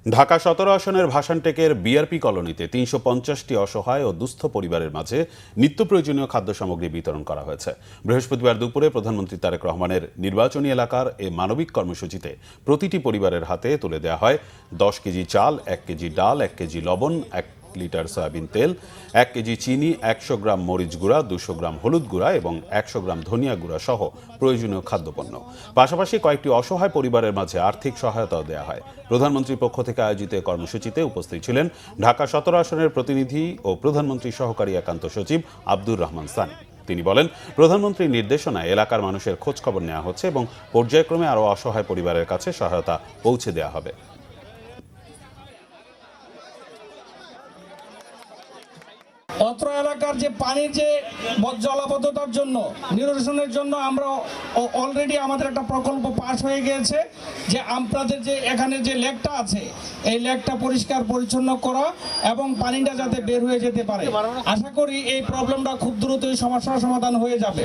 ঢাকা ১৭ আসনের ভাসানটেকের বিআরপি কলোনিতে ৩৫০টি অসহায় ও দুস্থ পরিবারের মাঝে নিত্য প্রয়োজনীয় খাদ্য সামগ্রী বিতরণ করা হয়েছে। বৃহস্পতিবার দুপুরে প্রধানমন্ত্রী তারেক রহমানের নির্বাচনী এলাকার এ মানবিক কর্মসূচিতে প্রতিটি পরিবারের হাতে তুলে দেওয়া হয় ১০ কেজি চাল, ১ কেজি ডাল, ১ কেজি লবণ, ১ লিটার সয়াবিন তেল, ১ কেজি চিনি, ১০০ গ্রাম মরিচ গুঁড়া, ২০০ গ্রাম হলুদ গুঁড়া এবং ১০০ গ্রাম ধনিয়া গুঁড়া সহ প্রয়োজনীয় খাদ্যপণ্য। পাশাপাশি কয়েকটি অসহায় পরিবারের মাঝে আর্থিক সহায়তাও দেওয়া হয়। প্রধানমন্ত্রীর পক্ষ থেকে আয়োজিত কর্মসূচিতে উপস্থিত ছিলেন ঢাকা ১৭ আসনের প্রতিনিধি ও প্রধানমন্ত্রীর সহকারী একান্ত সচিব আব্দুর রহমান সানি। তিনি বলেন, প্রধানমন্ত্রীর নির্দেশনায় এলাকার মানুষের খোঁজ খবর নেওয়া হচ্ছে এবং পর্যায়ক্রমে আরও অসহায় পরিবারের কাছে সহায়তা পৌঁছে দেওয়া হবে। অত্র এলাকার যে পানির যে জলাবদ্ধতার জন্য নিরসনের জন্য আমরা অলরেডি আমাদের একটা প্রকল্প পাস হয়ে গিয়েছে যে আপনাদের যে এখানে যে লেকটা আছে এই লেকটা পরিষ্কার পরিচ্ছন্ন করা এবং পানিটা যাতে বের হয়ে যেতে পারে। আশা করি এই প্রবলেমটা খুব দ্রুতই সমস্যার সমাধান হয়ে যাবে।